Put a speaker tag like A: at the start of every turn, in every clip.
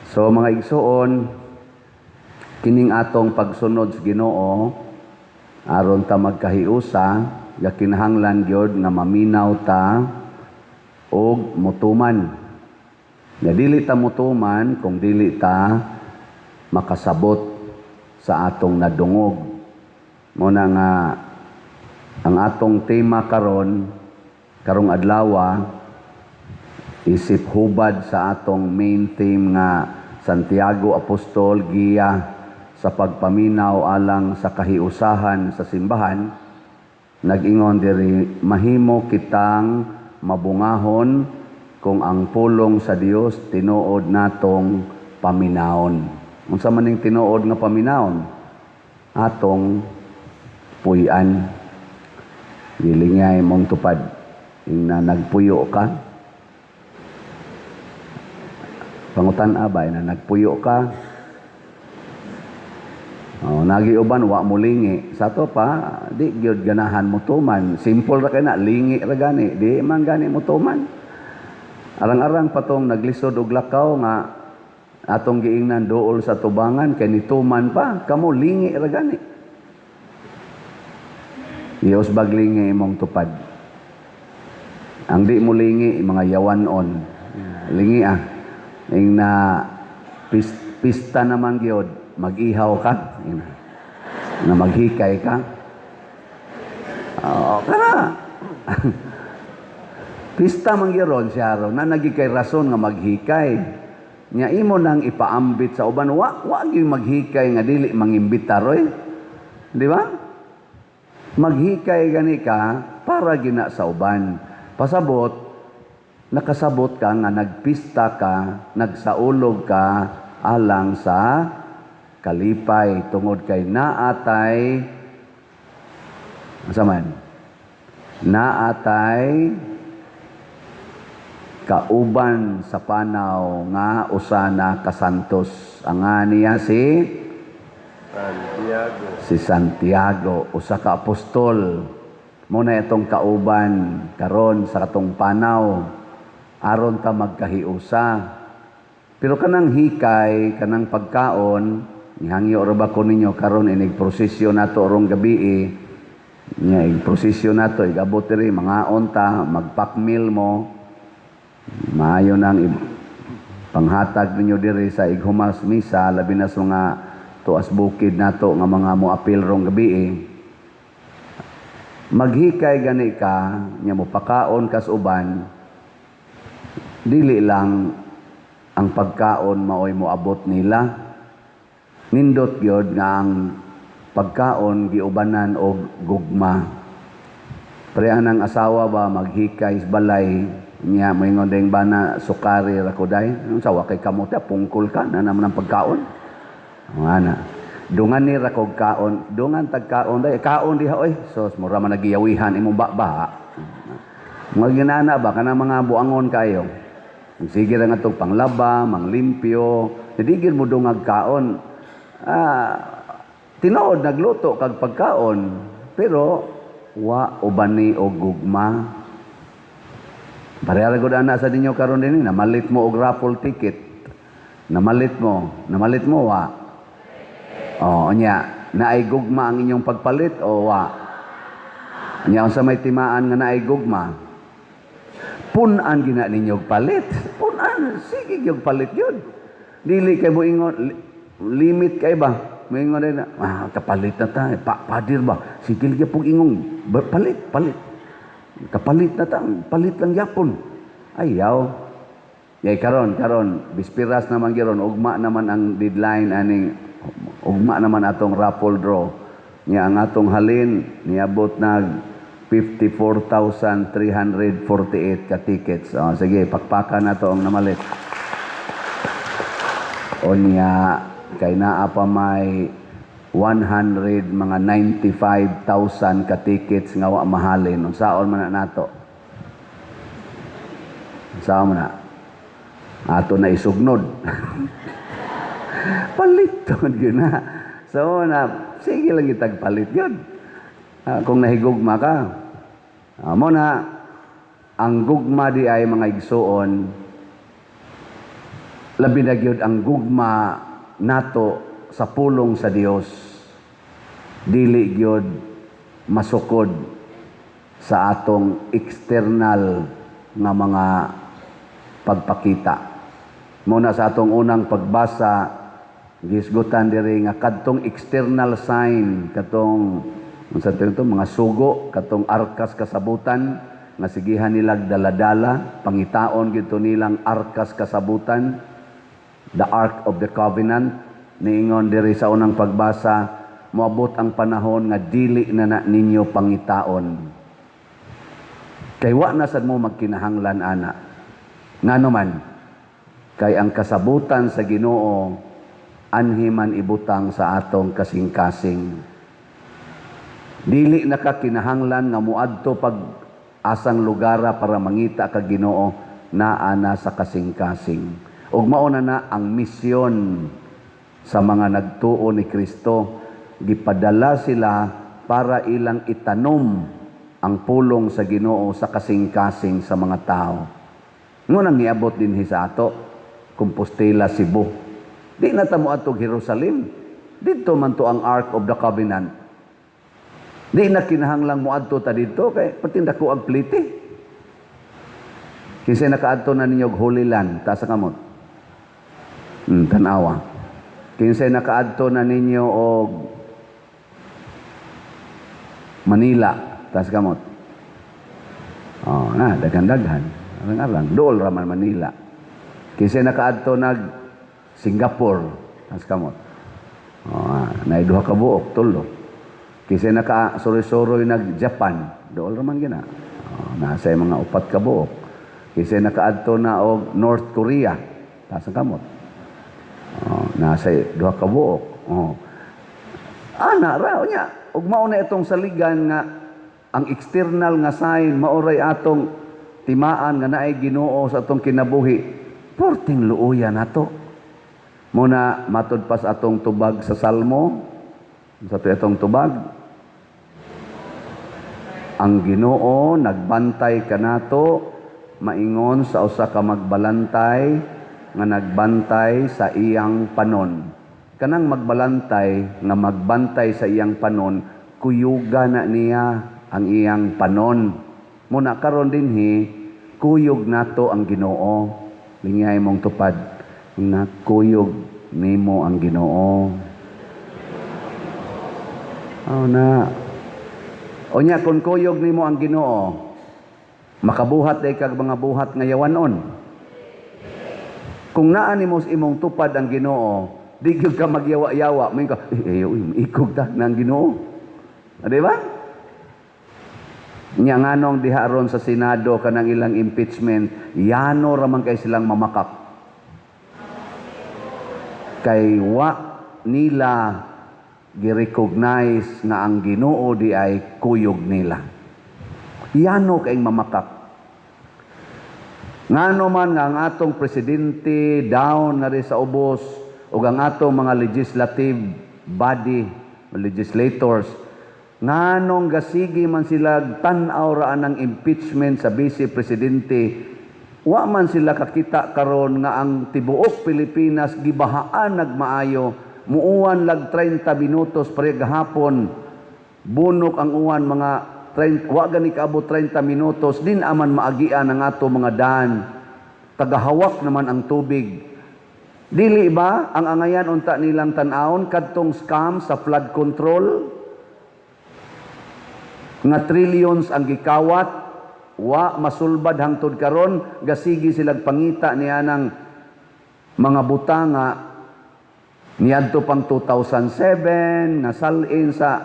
A: So mga igsoon, kining atong pagsunod sa Ginoo aron ta magkahiusa, kinahanglan gyud nga maminaw ta og mutuman. Nga dili ta mutuman kung dili ta makasabot sa atong nadungog. Muna nga ang atong tema karong adlaw isip hubad sa atong main theme nga Santiago Apostol giya sa pagpaminaw alang sa kahiusahan sa simbahan. Nag-ingon diri, mahimo kitang mabungahon kung ang pulong sa Dios tinuod natong paminawon. Unsa man ning tinuod nga paminawon? Atong puy-an. Gilingay mong tupad. Na nagpuyo ka. Pangutan abay na nagpuyo ka. Nagiuban wa mo lingi. Sa to pa, di gyud ganahan mo tuman. Simple ra kay na lingi ra gani. Di man gani mo tuman. Arang-arang patong naglisod og lakaw nga atong giingnan duol sa tubangan kay nituman pa, kamo lingi ra gani. Dios baglingi imong tupad. Ang di mo lingi mga yawanon. Lingi ing na pista naman gyud, mag-ihaw ka, na maghikay ka. Kana. Pista man gyud siya ron na nagikay rason nga maghikay. Nya imo nang ipaambit sa uban, wa gyud maghikay nga dili mangimbita roy. Di ba? Maghikay gani ka para gina sa uban. Pasabot, nakasabot ka nga nagpista ka, nagsaulog ka alang sa kalipay tungod kay naatay kauban sa panaw nga usana kasantos. Ang niya si Santiago, usa ka apostol. Muna itong kauban karon sa katong panaw aron ta magkahiusa. Pero kanang hikay, kanang pagkaon, ihangyo ra ba ko ninyo karon inig prosesyon nato orong gabi nya prosesyon nato igabot diri mga onta magpakmil mo. Maayo nang panghatag ninyo diri sa ighumas misa labi na sa mga tuas bukid nato nga mga moapil rong gabi Maghikay gani ka, nya mo pakaon kas uban, dili lang ang pagkaon maoy mo abot nila. Nindot gyud nga ang pagkaon giubanan og gugma. Pre anang asawa ba maghikay sa balay, nya moingon ding bana sukari ra kuday. Unsa wa kay kamote pungkol ka na naman ang pagkaon. Ana. Dungan ni ra kog kaon, dungan tag kaon day, kaon diha oy. Sos mura man nagiyawihan imong baba. Mga ginana ba kana mga buangon kayo. Sige ra nga tog panglaba, manglimpyo, digid mo dungag kaon. Tinuod nagluto kag pagkaon, pero wa ubani og gugma. Pareha gud ana sa dinyo karon dinhi, namalit mo og raffle ticket. Namalit mo wa. Nya, naay gugma ang inyong pagpalit o wa? Nya, sa may timaan nga naay gugma, punan gina ninyong palit. Punan, sige yung palit yun. Dili kay mo ingon, limit kay ba? Mo ingon na, kapalit na ta, padir ba? Sige kaya pong ingong, palit. Kapalit na ta, palit lang yapon. Ayaw. Yay, karon, bispiras naman giron, ugma naman ang deadline aning ugma naman atong raffle draw. Nya ang atong halin niabot nag 54,348 ka tickets. Sige, pakpakan na to ang namalit. Nya kay naa pa may 100 mga 95,000 ka tickets nga wa mahalin. Unsaon man na nato? Unsaon man na? Ato na isugnod. Palit yun na. So, sige lang itag palit yun. Kung nahigugma ka. Muna, ang gugma di ay mga igsuon, labi na gyud ang gugma nato sa pulong sa Dios, dili gyud masukod sa atong external nga mga pagpakita. Muna sa atong unang pagbasa, gisgutan diri nga kadtong external sign, katong unsa to mga sugo, katong arkas kasabutan nga sigihan nilag daladala, pangitaon gyud nilang arkas kasabutan, the Ark of the Covenant. Niingon diri sa unang pagbasa, moabot ang panahon nga dili na ninyo pangitaon. Kay wa na sad mo magkinahanglan ana. Ngano man, kay ang kasabutan sa Ginoo anhi man ibutang sa atong kasing-kasing. Dili na ka kinahanglan nga muadto pag asang lugara para mangita ka Ginoo, naa na sa kasing-kasing. Ug mao na ang misyon sa mga nagtuo ni Kristo, gipadala sila para ilang itanom ang pulong sa Ginoo sa kasing-kasing sa mga tao. Ngunang niabot din sa ato, Compostela, Cebu. Di na tamo atog Jerusalem. Dito man to ang Ark of the Covenant. Di na kinahanglang moadto ta dito kay patinda ko ang plite. Kinsa nakaadto na ninyo Holy Land ta sa kamot. Tanawa. Kinsa nakaadto na ninyo og Manila ta sa kamot. Oh, na daghan-daghan. Arang-arang dool ra man Manila. Kinsa nakaadto nag Singapore ta sa kamot. Oh, na duha ka buok tulo. Kasi naka-soroy-soroy nag-Japan, dool raman gina. Nasa mga 4 ka buok. Kasi nakaadto na og North Korea, tasang kamot. Nasa 2 ka buok. Ana ra nya, ug mao na itong saligan nga ang external nga sign maoray atong timaan nga naay Ginoo sa atong kinabuhi. Porting luoya nato. Muna matud pas atong tubag sa Salmo. Sa itong tubag, ang Ginoo nagbantay kanato, maingon sa usa ka magbalantay nga nagbantay sa iyang panon. Kanang magbalantay nga magbantay sa iyang panon, kuyuga na niya ang iyang panon. Muna karon dinhi, kuyog nato ang Ginoo. Lingay mong tupad nga kuyog nimo ang Ginoo. Na. O nya kung kuyog nimo ang Ginoo, makabuhat day kag mga buhat nga yawanon. Kung naa nimo sa imong tupad ang Ginoo, di gyud ka magyawa-yawa, may ka ikog ta nang Ginoo. Di ba? Nya nganong diha ron sa Senado kanang ilang impeachment, yano raman kay silang mamakak. Kay wa nila gi-recognize nga ang Ginoo di ay kuyog nila. Yano kaing mamakak. Ngano man nga ang atong presidente down na rin sa ubos o ang atong mga legislative body, legislators, nganong gasigi man sila tan-aw raan ng impeachment sa vice presidente, wa man sila kakita karon nga ang tibuok Pilipinas gibahaan nagmaayo. Muuwan lag 30 minutos pre gahapon. Bunok ang uwan mga 30, wa gani kaabot 30 minutos din aman maagian ang ato mga daan. Tagahawak naman ang tubig. Dili ba ang angayan unta nilang tan-awon kadtong scam sa flood control? Nga trillions ang gikawat, wa masulbad hangtod karon, gasigi silag pangita niya ng mga butanga. Niadto pang 2007, nasalin sa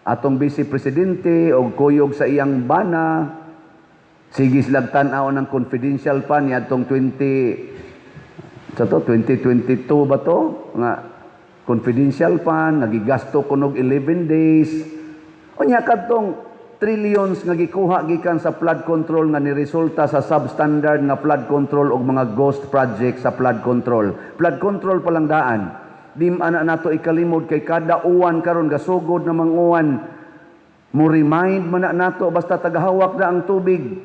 A: atong vice presidente o kuyog sa iyang bana. Sige silang tanaw ng confidential pa niadtong 2022 ba to? Nga confidential pa, nagigasto kunog 11 days. O niya kadtong trillions nga gikuha gikan sa flood control nga niresulta sa substandard nga flood control o mga ghost project sa flood control. Flood control palang daan. Di ana nato ikalimod kay kada uwan karon gasugod namang uwan mo remind man nato basta tagahawak na ang tubig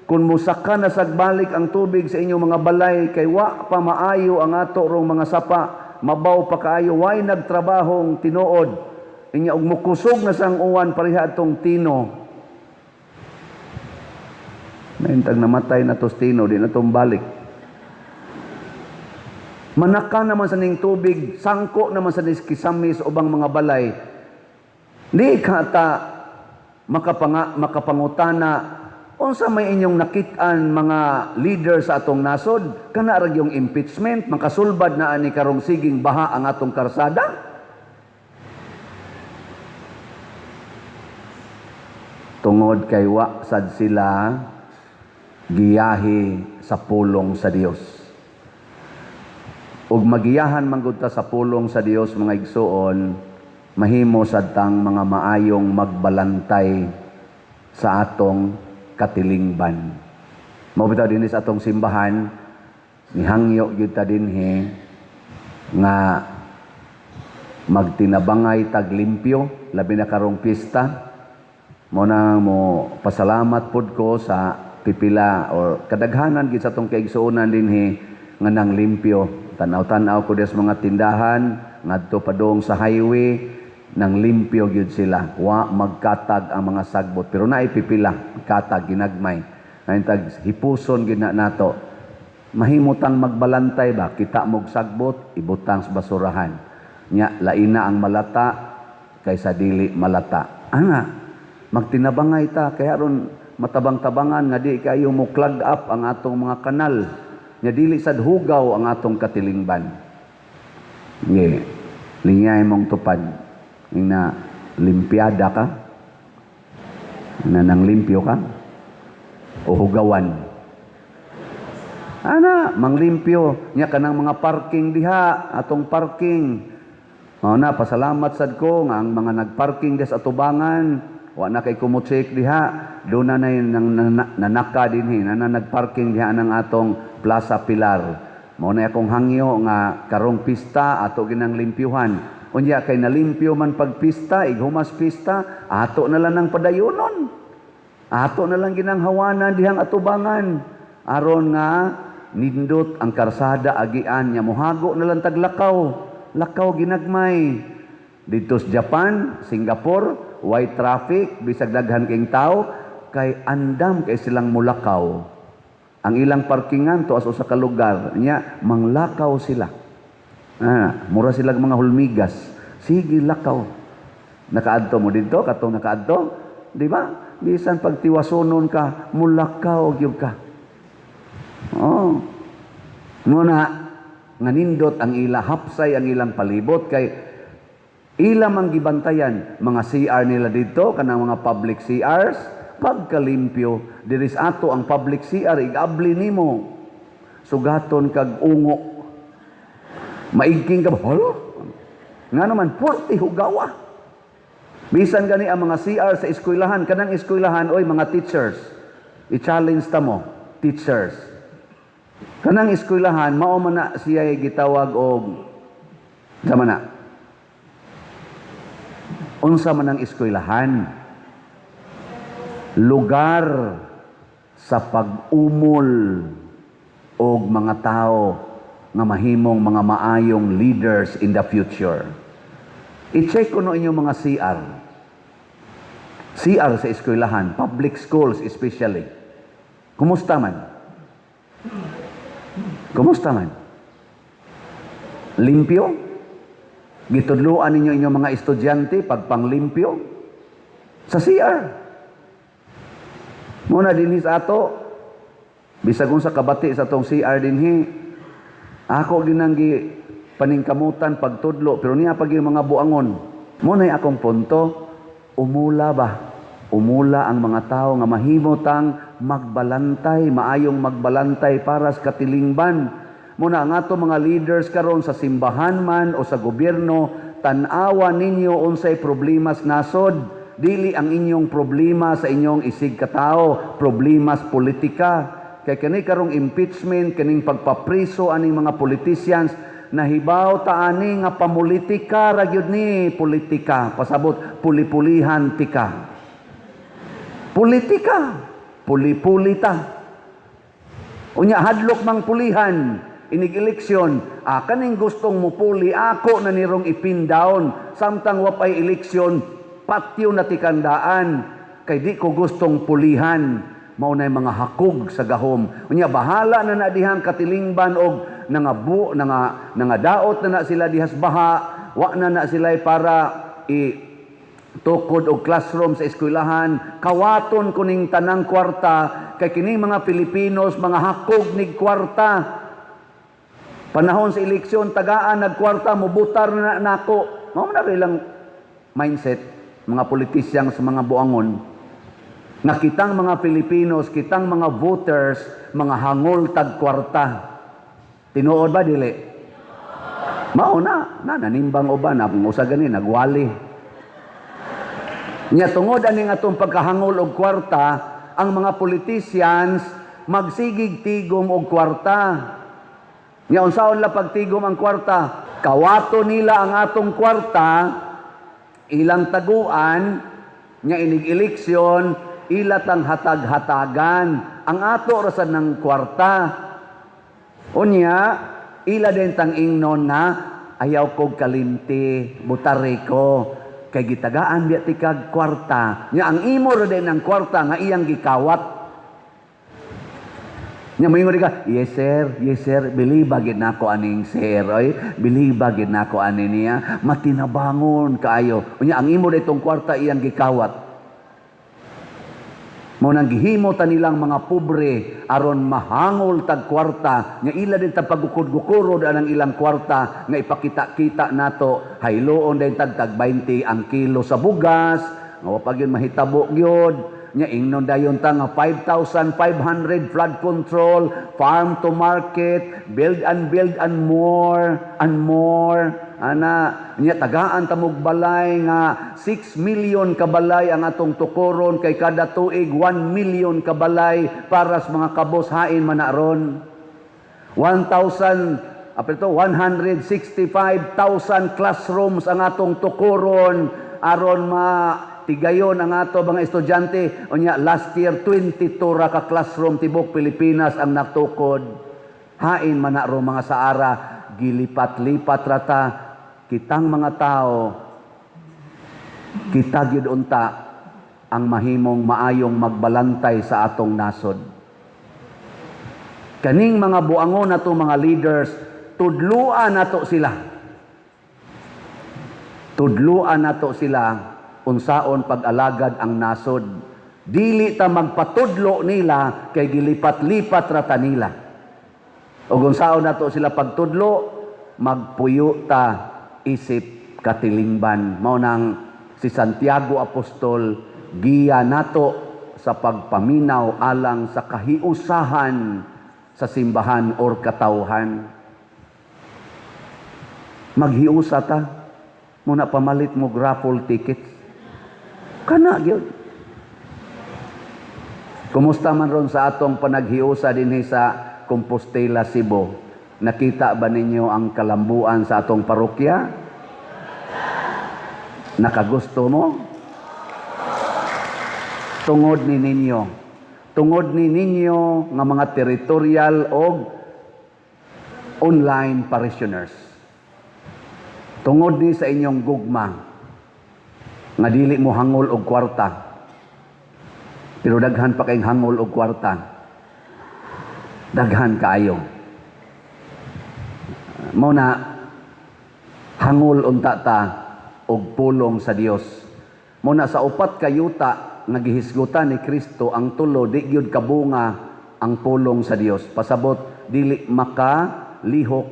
A: Kung musaka na sagbalik ang tubig sa inyong mga balay, kay wa pa maayo ang ato rong mga sapa, mabaw pa kaayo, way nagtrabahong tinuod. Inya og mukusog na sang uwan pareha atong tino. Naintag namatay na tos tino, di na tong balik. Manaka naman sa ning tubig, sangko naman sa kisamis ubang mga balay. Di ka ta makapangutana unsa may inyong nakit-an mga leader sa atong nasod, kana ra yung impeachment, makasulbad na ani karong siging baha ang atong karsada? Tungod kay wa sad sila giyahi sa pulong sa Dios. Ug magiyahan man gud ta sa pulong sa Dios mga igsuon, mahimo sad tang mga maayong magbalantay sa atong katilingban. Mao bitaw dinhi sa atong simbahan, nihangyo gyud ta dinhi nga magtinabangay taglimpyo labi na karong pista. Mo na mo pasalamat pud ko sa pipila or kadaghanan gid sa atong kaigsuonan dinhi nga nang limpyo. Tanaw-tanaw ko des mga tindahan ngadto padung sa highway, nang limpyo gyud sila, wa magkatag ang mga sagbot, pero naay pipila katag ginagmay naintag hipuson gid na nato. Mahimutang magbalantay ba, kita mog sagbot ibutang sa basurahan nya, laina ang malata kaysa dili malata. Magtinabangay ta kaya ron matabang-tabangan nga di kayo mo clog up ang atong mga kanal nya, dili sad hugaw ang atong katilingban. Lingay mong tupad na limpiada ka, na nang limpyo ka, o hugawan. Manglimpyo niya kanang mga parking diha, atong parking. Pasalamat sad ko nga ang mga nagparking des atubangan, wa na kay kumutsik diha, do na nanaka dinhi, na nagparking diha nang atong Plaza Pilar. Mao na akong hangyo nga karong pista ato ginang limpyuhan. Unya kay nalimpyo man pagpista, ighumas pista, ato na lang ng padayonon. Ato na lang ginanghawanan dihang atubangan. Aron nga nindot ang karsada agian nya, muhago na lang taglakaw. Lakaw ginagmay. Dito sa Japan, Singapore, wide traffic, bisag daghan king tao, kay andam kay silang mulakaw. Ang ilang parkingan to as usa ka lugar, nya manglakaw sila. Mura silang mga hulmigas. Sige, lakaw. Nakaadto mo dito, katong nakaadto. Di ba? Bisan pagtiwasonon ka, mulakaw gyud ka. Muna, nga nindot ang ila, hapsay ang ilang palibot, kay ila mang gibantayan, mga CR nila dito, kanang mga public CRs, pagkalimpyo, diris ato ang public CR, igabli nimo. Sugaton kag ungo. Maigking ka ba? Nga naman, 40 hugawa. Bisan gani ang mga CR sa eskwelahan, kanang eskwelahan, oy mga teachers, i-challenge ta mo, teachers. Kanang eskwelahan, mao man na siya gitawag og sama na. Unsa man ang eskwelahan? Lugar sa pag-umol og mga tao nga mahimong mga maayong leaders in the future. I-check ko no inyong mga CR. CR sa eskwelahan, public schools especially. Kumusta man? Kumusta man? Limpyo? Gitudluan ninyo inyong mga estudyante pagpanglimpyo? Sa CR. Muna dinhi sa ato, bisag unsa kabati sa tong CR dinhi, ako ginanggi paningkamutan pagtudlo, pero niya pag yung mga buangon. Muna'y akong punto, umula ba? Umula ang mga tao nga mahimotang magbalantay, maayong magbalantay para sa katilingban. Muna nga to mga leaders karon sa simbahan man o sa gobyerno, tanawa ninyo unsay problema sa nasod. Dili ang inyong problema sa inyong isig katao, problema sa politika. Kay kani karong impeachment, kaning pagpapriso aning mga politicians, nahibaw ta ani nga pamulitika ra gyud ni politika, pasabot puli-pulihan tika. Politika, puli-pulita. Unya hadlok mang pulihan, inig eleksyon, kaning gustong mupuli, ako na nirong ipindown, samtang wapay eleksyon, patyo na tikandaan, kay di ko gustong pulihan, maunay mga hakog sa gahom. Unya bahala na dihang katilingban og daot na sila dihas baha, wa na sila para tukod og classroom sa eskwelahan, kawaton kuning tanang kwarta, kay kining mga Pilipinos, mga hakog nig kwarta. Panahon sa eleksyon, tagaan nagkwarta, mubutar na nako. Mao na ilang mindset, mga politisyang sa mga buangon, na kitang mga Pilipinos, kitang mga voters, mga hangol tagkwarta. Tinuod ba dili? Mao na nanimbang uban, usa gani nagwali. Nya tungod aning atong pagkahangol og kwarta, ang mga politicians magsigig tigom og kwarta. Nya unsaon la pagtigom ang kwarta? Kawato nila ang atong kwarta, ilang taguan, nya inig eleksyon, ilatang hatag-hatagan ang ato rasan ng kwarta. Unya, ila din tang ingnon na ayaw kog kalimti, butari ko. Kay gitagaan biya tikag kwarta. Nya ang imo ro din ang kwarta nga iyang gikawat. Nya moingon ka, yes sir, believe gid nako aning sir, oy, believe gid nako ani niya, matinabangon kaayo. Unya ang imo ditong kwarta iyang gikawat. Mao nang gihimo ta nilang mga pobre aron mahangol tag kwarta, nya ila din ta pagukod-gukurod ang ilang kwarta nga ipakita-kita nato, hayloon din tag 20 ang kilo sa bugas, nga wa pa gyud mahitabo gyud. Nya ingnon dayon ta nga 5,500 flood control, farm to market, build and more. Ana, nya tagaan ta mog balay nga 6 million ka balay ang atong tukoron, kay kada tuig 1 million ka balay para sa mga kabos hain manaron. 165,000 classrooms ang atong tukoron aron tigayon ang ato mga estudyante. Unya last year 22 ra ka classroom tibok Pilipinas ang natukod. Hain man na ro mga saara, gilipat-lipat rata kitang mga tao, kita gyud unta ang mahimong maayong magbalantay sa atong nasod. Kaning mga buangon nato mga leaders, tudluan nato sila. Tudluan nato sila unsaon pag-alagad ang nasod. Dili ta magpatudlo nila kay gilipat-lipat rata nila. Ug unsaon nato sila pagtudlo, magpuyo ta isip katilingban. Mao nang si Santiago Apostol giya nato sa pagpaminaw alang sa kahiusahan sa simbahan or katawhan. Maghiusa ta, muna pamalit mo raffle tickets. Kana gyud. Kumusta man ron sa atong panaghiusa dinhi sa Compostela, Cebu? Nakita ba ninyo ang kalambuan sa atong parokya? Nakagusto mo? Tungod ni ninyo nga mga territorial o online parishioners. Tungod ni sa inyong gugma nga dili mo hangol og kwarta, pero daghan pa kayong hangol og kwarta, daghan kaayo. Mao na hangol unta ta og pulong sa Dios. Mao na sa upat ka yuta nga gihisgutan ni Kristo, ang tulo di gyud kabunga ang pulong sa Dios. Pasabot dili makalihok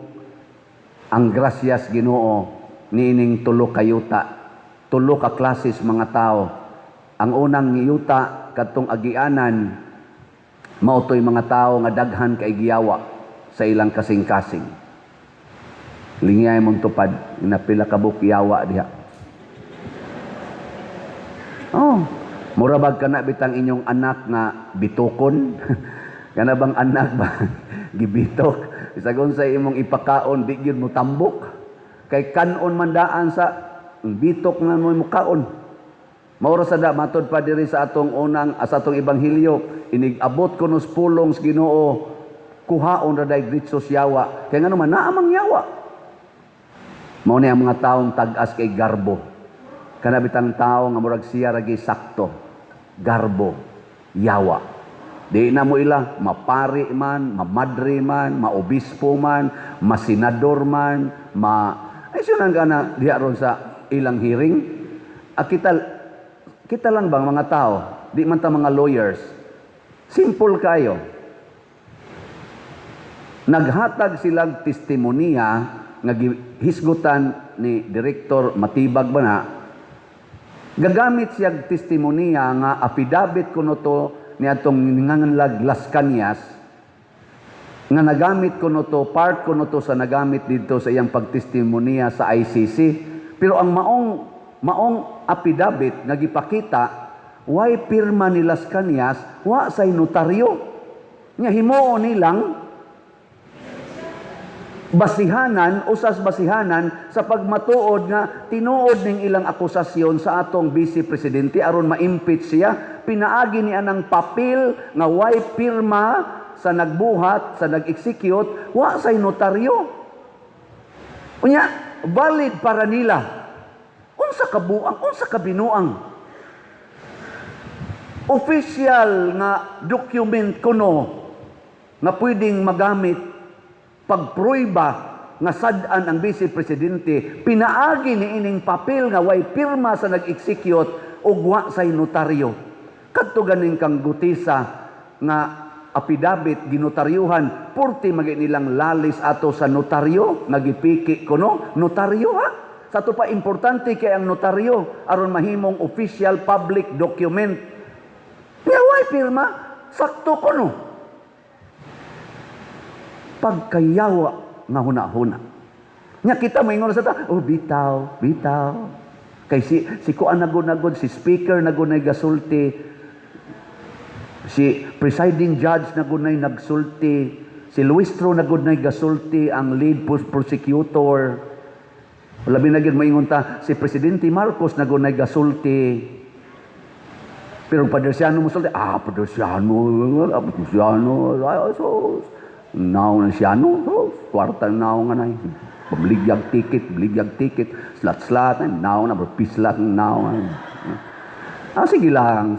A: ang grasyas Ginoo niining tulo ka yuta. Tulo ka klases mga tao. Ang unang yuta kadtong agianan, mautoy mga tao nga daghan kay giyawa sa ilang kasing-kasing. Lingay mong tupad, napila ka bukyawa diha. Murabag ka na bitang inyong anak nga bitukon. Kana bang anak ba? Gibitok. Isagon sa imong ipakaon, di gyud mo tambok. Kay kanon mandaan sa bitok nga mo mukaon. Maura sa da matod pa diri sa atong unang sa atong ebanghelyo, inig-abot kunos pulong sa Ginoo kuhaon ra day gritsos yawa. Kaya nga naman, naamang yawa. Mao ni ang mga taong tag-as kay garbo. Kanabitang tao nga murag siya ragi sakto. Garbo, yawa. Di na mo ila, mapari man, mamadre man, maobispo man, masenador man, ay siya ka na diya ron sa ilang hearing. Kita lang bang mga tao, di man ta mga lawyers, simple kayo. Naghatag silang testimonya nga hisgutan ni Direktor Matibag ba na, gagamit siya testimonya nga affidavit kuno to ni atong ninganganlag Las Cañas, nga nagamit kuno to, part kuno to sa nagamit dito sa iyang pagtestimonya sa ICC. Pero ang maong affidavit nga gipakita, why pirma ni Las Cañas, wa say notaryo. Nya himuon nilang basihanan, usas basihanan sa pagmatuod nga tinuod ning ilang akusasyon sa atong Vice Presidente aron ma-impeach siya. Pinaagi niya ng papel nga way pirma sa nagbuhat, sa nag-execute, wa say notaryo. Unya, valid para nila. Unsa kabuang, unsa kabinuang. Official nga document kuno nga pwedeng magamit pagpruiba nga sad-an ang Vice Presidente, pinaagi ni ining papel nga way pirma sa nag-execute ug wa say notaryo. Kadto ganing kang gutisa nga affidavit ginotaryuhan, purti magi nilang lalis ato sa notaryo, nagipiki kuno notaryo ha. Sa to pa importante kay ang notaryo aron mahimong official public document. Nga way pirma, sakto kuno. Pagkayawa nga huna-huna. Nya kita moingon sa ta, oh bitaw. Kay si kuan nagod-nagod, si speaker nagunay gasulti, si presiding judge nagunay nagsulti, si Luistro nagunay gasulti, ang lead prosecutor. Labi na gid moingon ta, si Presidente Marcos nagunay gasulti. Pero Padresiano mo sulti, Padresiano, now na siya, kwarta now nga na, bligyag ticket, slat, now na, pislat, now. Sige lang.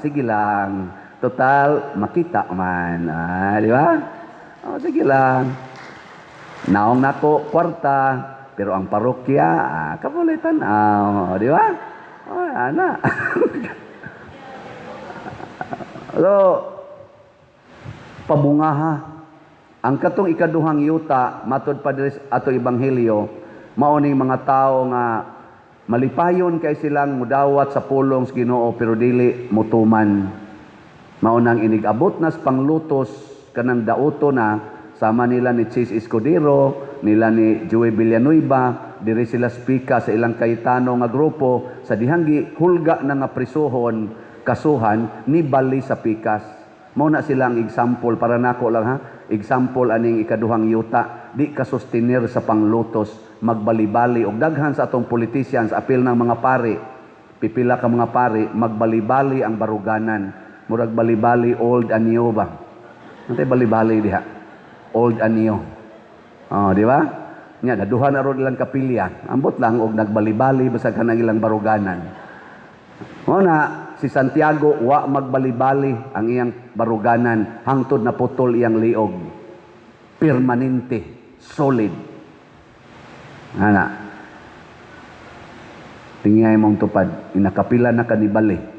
A: Total, makita man. Di ba? Sige lang. Naong nako, kwarta, pero ang parokya, kapulitan, di ba? Ana. So, pabungaha. Ang katong ikaduhang yuta, matod pa diri ato ebanghelyo, mao ning mga tao nga malipayon kay silang mudawat sa pulong sa Ginoo pero dili mutuman. Mao nang inigabot nas panglutos kanang dauto na sama nila ni Chis Escudero, nila ni Joey Villanueva, diri sila spika sa ilang Cayetano nga grupo sa dihanggi hulga na nga prisuhon kasuhan ni bali sa pikas. Mao na silang example para nako lang ha. Example aning ikaduhang yuta, di ka sustenir sa panglutos, magbali-bali og daghan sa atong politicians apil ng mga pari. Pipila ka mga pari, magbali-bali ang baruganan. Murag bali-bali old and new ba? Antay bali-bali diha. Old and new. Di ba? Nya daduhan na ron ilang kapilya. Ambot lang og nagbali-bali basag kanang ilang baruganan. Mao na si Santiago wa magbali-bali ang iyang baruganan hangtod na putol iyang liog. Permanente, solid. Ana. Tingay mong tupad, inakapila na kanibali.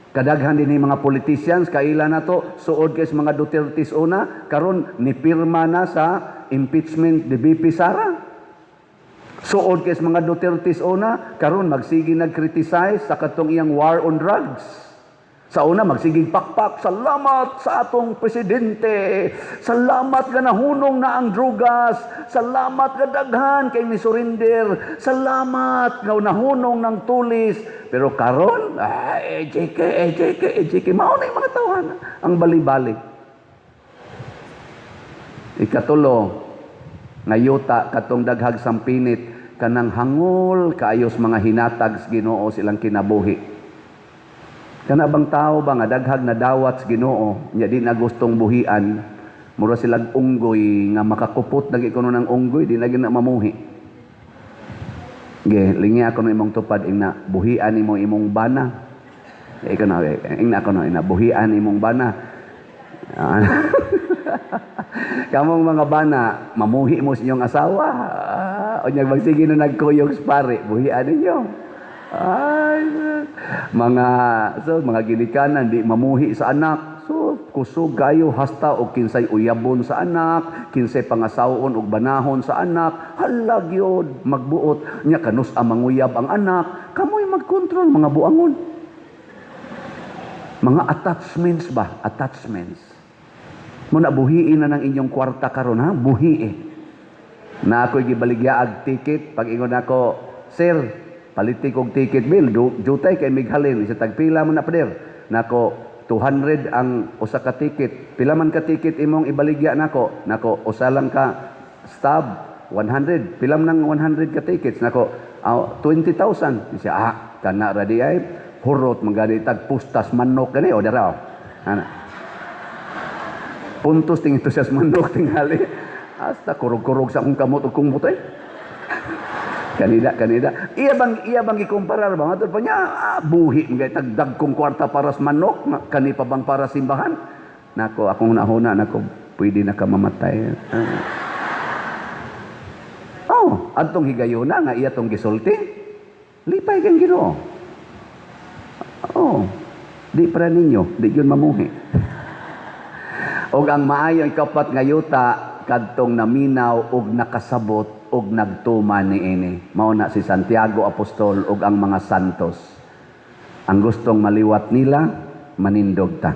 A: Kadaghan din mga politicians kaila na to suod kay mga Dutertes una karon ni pirma na sa impeachment ni BP Sara. Suod kay mga Dutertes una karon magsigi nag-criticize sa katong iyang war on drugs. Sa una magsigig pakpak, salamat sa atong presidente. Salamat nga nahunong na ang drugas. Salamat nga daghan kay ni surrender. Salamat nga nahunong ng tulis. Pero karon, ejeke, mao na yung mga tawahan. Ang bali-bali. Ikatulo, ngayuta katong daghag sampinit, kanang hangol kaayos mga hinatag sa Ginoo silang kinabuhi. Kana bang tao ba nga daghag na dawat sa Ginoo, nya di na gustong buhian, mura silang unggoy nga makakupot lagi kuno ng unggoy, di na gina mamuhi. Ge, lingi ako no imong tupad ina buhian nimo imong bana. Ikaw na, ina ako no ina buhian imong bana. Kamong mga bana, mamuhi mo sa inyong asawa. O niya magsige na nagkuyog sa pare, buhian ninyo. Ay, mga ginikanan, di mamuhi sa anak. So, kusog kayo, hasta o kinsay uyabon sa anak, kinsay pangasawon o banahon sa anak, halag yun, magbuot. Nya kanus ang manguyab ang anak, kamoy magkontrol, mga buangon. Mga attachments ba? Attachments. Muna buhiin na ng inyong kwarta karon ha? Buhi na ako'y gibaligyaag ticket. Pag ingon ako, sir, paliti kong ticket bill. Jutay kay mighalin. Isa tagpila mo na pader. Nako, 200 ang usa ka ticket. Pila man ka ticket imong ibaligya nako. Nako, usa lang ka stub. 100. Pila man ng 100 ka tickets. Nako, 20,000. Siya, kana radi ay. Hurot, magani tagpustas manok gani. O, daraw. Ana. Puntos ting ito siya manok tingali. Hasta kurog-kurog sa akong kamot o kong butoy. Kanida. Iya bang ikumparar ba? Matod pa niya, buhi. Ngay tagdag kong kwarta para sa manok. Kani pa bang para simbahan? Nako, akong nahuna, nako, pwede na ka mamatay. Adtong higayuna nga iya tong gisulti. Lipay kang Ginoo. Di para ninyo, di yun mamuhi. Og ang maayo ikapat nga yuta kadtong naminaw og nakasabot og nagtuman niini. Mao na si Santiago Apostol og ang mga santos. Ang gustong maliwat nila manindog ta.